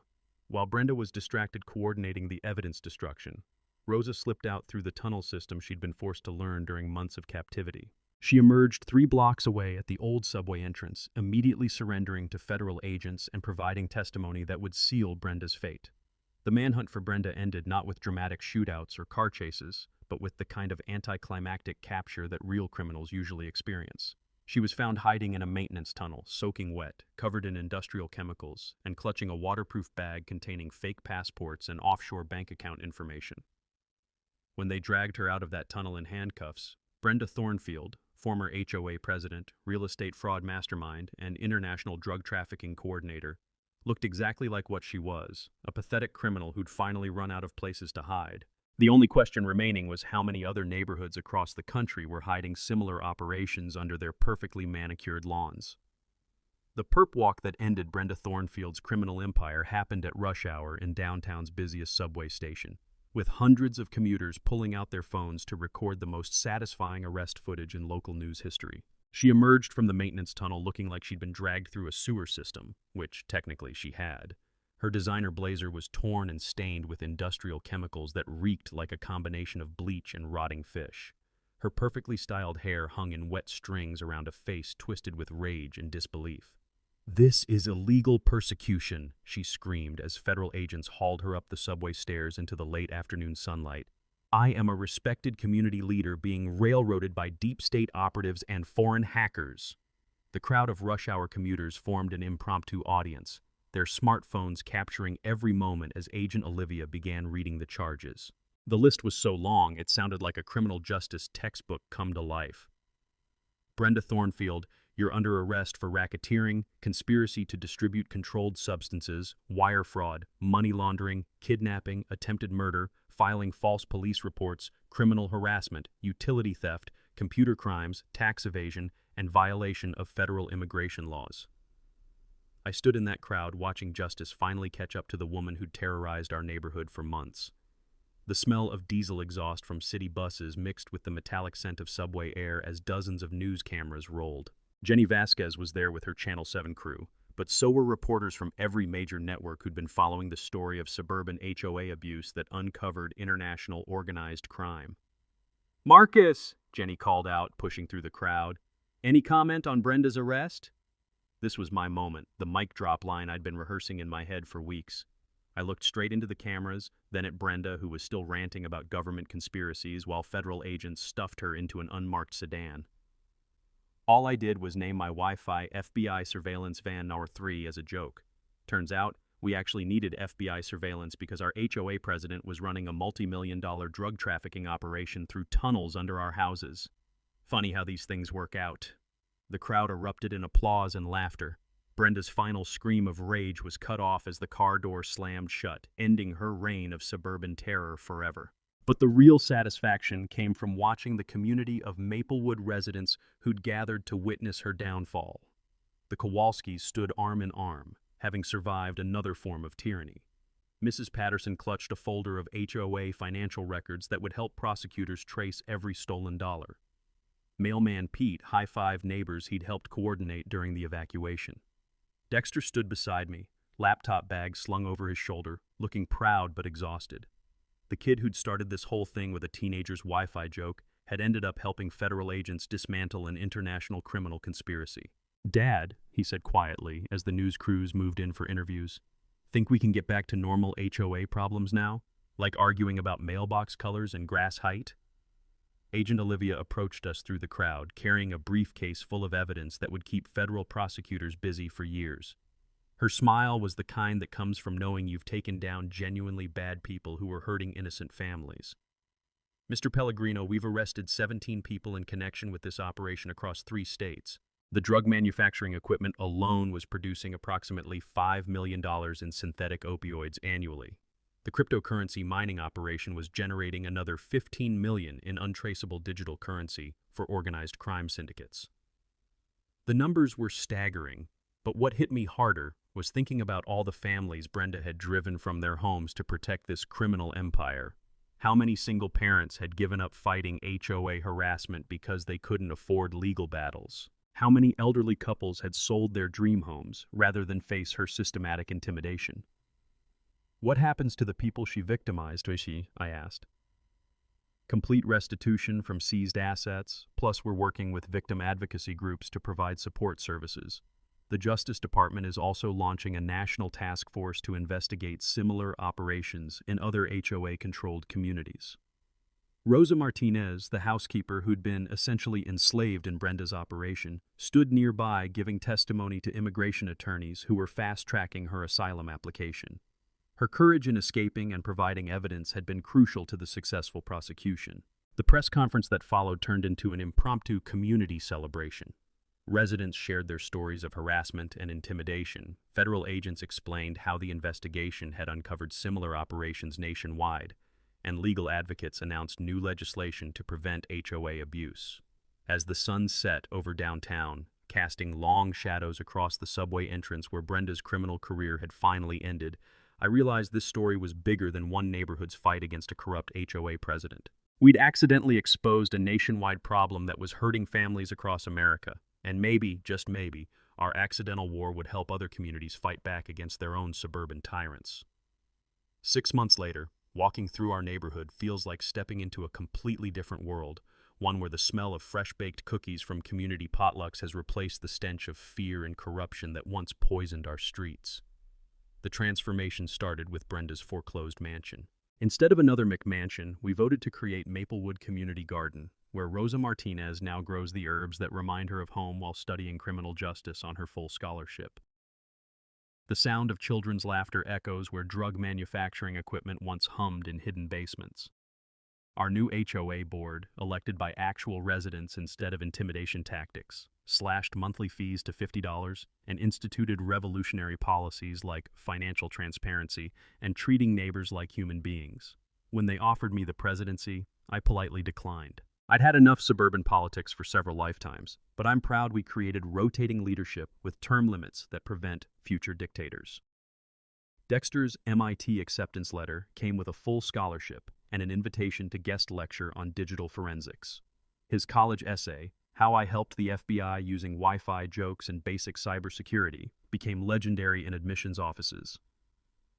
While Brenda was distracted coordinating the evidence destruction, Rosa slipped out through the tunnel system she'd been forced to learn during months of captivity. She emerged 3 blocks away at the old subway entrance, immediately surrendering to federal agents and providing testimony that would seal Brenda's fate. The manhunt for Brenda ended not with dramatic shootouts or car chases, but with the kind of anticlimactic capture that real criminals usually experience. She was found hiding in a maintenance tunnel, soaking wet, covered in industrial chemicals, and clutching a waterproof bag containing fake passports and offshore bank account information. When they dragged her out of that tunnel in handcuffs, Brenda Thornfield, former HOA president, real estate fraud mastermind, and international drug trafficking coordinator, looked exactly like what she was, a pathetic criminal who'd finally run out of places to hide. The only question remaining was how many other neighborhoods across the country were hiding similar operations under their perfectly manicured lawns. The perp walk that ended Brenda Thornfield's criminal empire happened at rush hour in downtown's busiest subway station, with hundreds of commuters pulling out their phones to record the most satisfying arrest footage in local news history. She emerged from the maintenance tunnel looking like she'd been dragged through a sewer system, which technically she had. Her designer blazer was torn and stained with industrial chemicals that reeked like a combination of bleach and rotting fish. Her perfectly styled hair hung in wet strings around a face twisted with rage and disbelief. "This is illegal persecution," she screamed as federal agents hauled her up the subway stairs into the late afternoon sunlight. "I am a respected community leader being railroaded by deep state operatives and foreign hackers." The crowd of rush hour commuters formed an impromptu audience, their smartphones capturing every moment as Agent Olivia began reading the charges. The list was so long it sounded like a criminal justice textbook come to life. Brenda Thornfield, you're under arrest for racketeering, conspiracy to distribute controlled substances, wire fraud, money laundering, kidnapping, attempted murder, filing false police reports, criminal harassment, utility theft, computer crimes, tax evasion, and violation of federal immigration laws. I stood in that crowd watching justice finally catch up to the woman who'd terrorized our neighborhood for months. The smell of diesel exhaust from city buses mixed with the metallic scent of subway air as dozens of news cameras rolled. Jenny Vasquez was there with her Channel 7 crew, but so were reporters from every major network who'd been following the story of suburban HOA abuse that uncovered international organized crime. "Marcus!" Jenny called out, pushing through the crowd. "Any comment on Brenda's arrest?" This was my moment, the mic drop line I'd been rehearsing in my head for weeks. I looked straight into the cameras, then at Brenda, who was still ranting about government conspiracies while federal agents stuffed her into an unmarked sedan. All I did was name my Wi-Fi FBI surveillance van number 3 as a joke. Turns out, we actually needed FBI surveillance because our HOA president was running a multi-million-dollar drug trafficking operation through tunnels under our houses. Funny how these things work out. The crowd erupted in applause and laughter. Brenda's final scream of rage was cut off as the car door slammed shut, ending her reign of suburban terror forever. But the real satisfaction came from watching the community of Maplewood residents who'd gathered to witness her downfall. The Kowalskis stood arm in arm, having survived another form of tyranny. Mrs. Patterson clutched a folder of HOA financial records that would help prosecutors trace every stolen dollar. Mailman Pete high-fived neighbors he'd helped coordinate during the evacuation. Dexter stood beside me, laptop bag slung over his shoulder, looking proud but exhausted. The kid who'd started this whole thing with a teenager's Wi-Fi joke had ended up helping federal agents dismantle an international criminal conspiracy. "Dad," he said quietly as the news crews moved in for interviews, "think we can get back to normal HOA problems now? Like arguing about mailbox colors and grass height?" Agent Olivia approached us through the crowd, carrying a briefcase full of evidence that would keep federal prosecutors busy for years. Her smile was the kind that comes from knowing you've taken down genuinely bad people who were hurting innocent families. Mr. Pellegrino, we've arrested 17 people in connection with this operation across 3 states. The drug manufacturing equipment alone was producing approximately $5 million in synthetic opioids annually. The cryptocurrency mining operation was generating another $15 million in untraceable digital currency for organized crime syndicates. The numbers were staggering, but what hit me harder was thinking about all the families Brenda had driven from their homes to protect this criminal empire. How many single parents had given up fighting HOA harassment because they couldn't afford legal battles? How many elderly couples had sold their dream homes rather than face her systematic intimidation? What happens to the people she victimized, I asked. Complete restitution from seized assets, plus we're working with victim advocacy groups to provide support services. The Justice Department is also launching a national task force to investigate similar operations in other HOA-controlled communities. Rosa Martinez, the housekeeper who'd been essentially enslaved in Brenda's operation, stood nearby giving testimony to immigration attorneys who were fast-tracking her asylum application. Her courage in escaping and providing evidence had been crucial to the successful prosecution. The press conference that followed turned into an impromptu community celebration. Residents shared their stories of harassment and intimidation. Federal agents explained how the investigation had uncovered similar operations nationwide, and legal advocates announced new legislation to prevent HOA abuse. As the sun set over downtown, casting long shadows across the subway entrance where Brenda's criminal career had finally ended, I realized this story was bigger than one neighborhood's fight against a corrupt HOA president. We'd accidentally exposed a nationwide problem that was hurting families across America, and maybe, just maybe, our accidental war would help other communities fight back against their own suburban tyrants. 6 months later, walking through our neighborhood feels like stepping into a completely different world, one where the smell of fresh-baked cookies from community potlucks has replaced the stench of fear and corruption that once poisoned our streets. The transformation started with Brenda's foreclosed mansion. Instead of another McMansion, we voted to create Maplewood Community Garden, where Rosa Martinez now grows the herbs that remind her of home while studying criminal justice on her full scholarship. The sound of children's laughter echoes where drug manufacturing equipment once hummed in hidden basements. Our new HOA board, elected by actual residents instead of intimidation tactics, slashed monthly fees to $50 and instituted revolutionary policies like financial transparency and treating neighbors like human beings. When they offered me the presidency, I politely declined. I'd had enough suburban politics for several lifetimes, but I'm proud we created rotating leadership with term limits that prevent future dictators. Dexter's MIT acceptance letter came with a full scholarship and an invitation to guest lecture on digital forensics. His college essay, How I Helped the FBI Using Wi-Fi Jokes and Basic Cybersecurity, became legendary in admissions offices.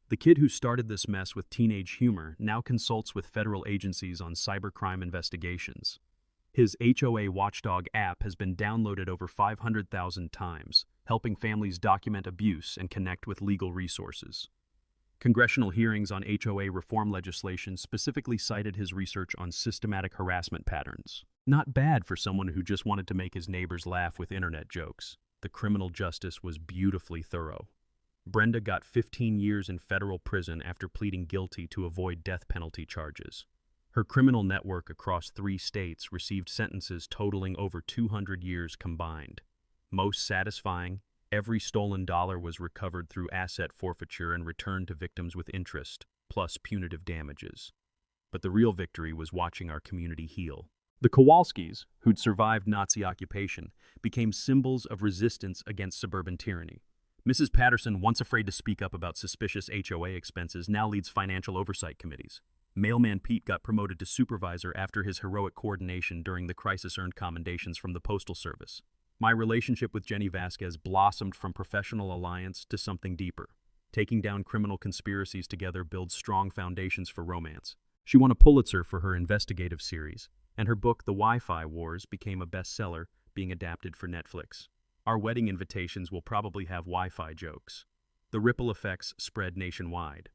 The kid who started this mess with teenage humor now consults with federal agencies on cybercrime investigations. His HOA Watchdog app has been downloaded over 500,000 times, helping families document abuse and connect with legal resources. Congressional hearings on HOA reform legislation specifically cited his research on systematic harassment patterns. Not bad for someone who just wanted to make his neighbors laugh with internet jokes. The criminal justice was beautifully thorough. Brenda got 15 years in federal prison after pleading guilty to avoid death penalty charges. Her criminal network across 3 states received sentences totaling over 200 years combined. Most satisfying, every stolen dollar was recovered through asset forfeiture and returned to victims with interest, plus punitive damages. But the real victory was watching our community heal. The Kowalskis, who'd survived Nazi occupation, became symbols of resistance against suburban tyranny. Mrs. Patterson, once afraid to speak up about suspicious HOA expenses, now leads financial oversight committees. Mailman Pete got promoted to supervisor after his heroic coordination during the crisis earned commendations from the Postal Service. My relationship with Jenny Vasquez blossomed from professional alliance to something deeper. Taking down criminal conspiracies together builds strong foundations for romance. She won a Pulitzer for her investigative series, and her book The Wi-Fi Wars became a bestseller, being adapted for Netflix. Our wedding invitations will probably have Wi-Fi jokes. The ripple effects spread nationwide.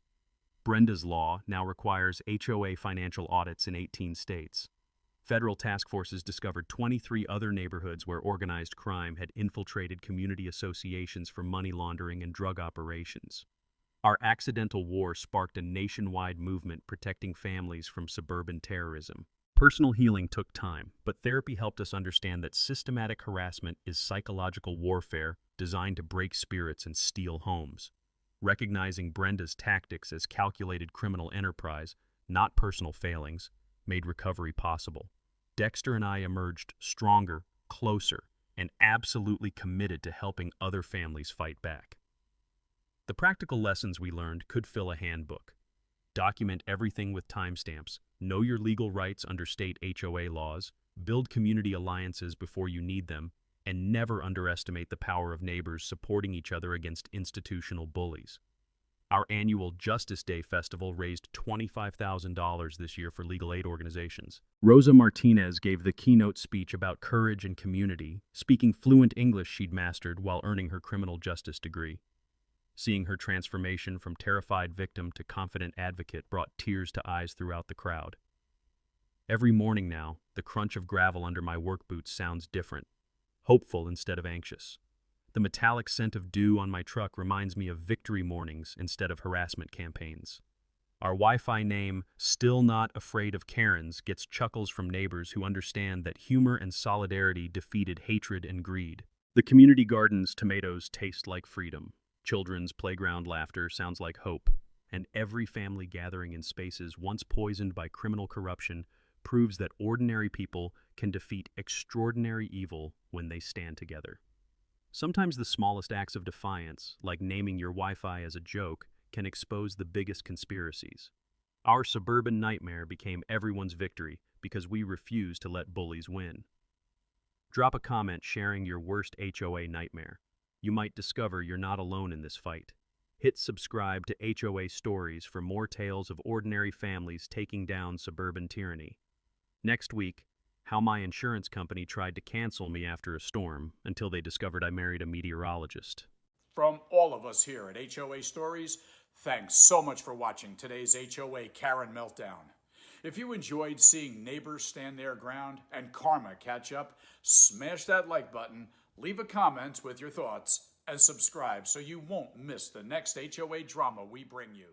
Brenda's law now requires HOA financial audits in 18 states. Federal task forces discovered 23 other neighborhoods where organized crime had infiltrated community associations for money laundering and drug operations. Our accidental war sparked a nationwide movement protecting families from suburban terrorism. Personal healing took time, but therapy helped us understand that systematic harassment is psychological warfare designed to break spirits and steal homes. Recognizing Brenda's tactics as calculated criminal enterprise, not personal failings, made recovery possible. Dexter and I emerged stronger, closer, and absolutely committed to helping other families fight back. The practical lessons we learned could fill a handbook. Document everything with timestamps, know your legal rights under state HOA laws, build community alliances before you need them, and never underestimate the power of neighbors supporting each other against institutional bullies. Our annual Justice Day Festival raised $25,000 this year for legal aid organizations. Rosa Martinez gave the keynote speech about courage and community, speaking fluent English she'd mastered while earning her criminal justice degree. Seeing her transformation from terrified victim to confident advocate brought tears to eyes throughout the crowd. Every morning now, the crunch of gravel under my work boots sounds different, hopeful instead of anxious. The metallic scent of dew on my truck reminds me of victory mornings instead of harassment campaigns. Our Wi-Fi name, Still Not Afraid of Karens, gets chuckles from neighbors who understand that humor and solidarity defeated hatred and greed. The community garden's tomatoes taste like freedom. Children's playground laughter sounds like hope, and every family gathering in spaces once poisoned by criminal corruption proves that ordinary people can defeat extraordinary evil when they stand together. Sometimes the smallest acts of defiance, like naming your Wi-Fi as a joke, can expose the biggest conspiracies. Our suburban nightmare became everyone's victory because we refused to let bullies win. Drop a comment sharing your worst HOA nightmare. You might discover you're not alone in this fight. Hit subscribe to HOA Stories for more tales of ordinary families taking down suburban tyranny. Next week, how my insurance company tried to cancel me after a storm until they discovered I married a meteorologist. From all of us here at HOA Stories, thanks so much for watching today's HOA Karen Meltdown. If you enjoyed seeing neighbors stand their ground and karma catch up, smash that like button, leave a comment with your thoughts, and subscribe so you won't miss the next HOA drama we bring you.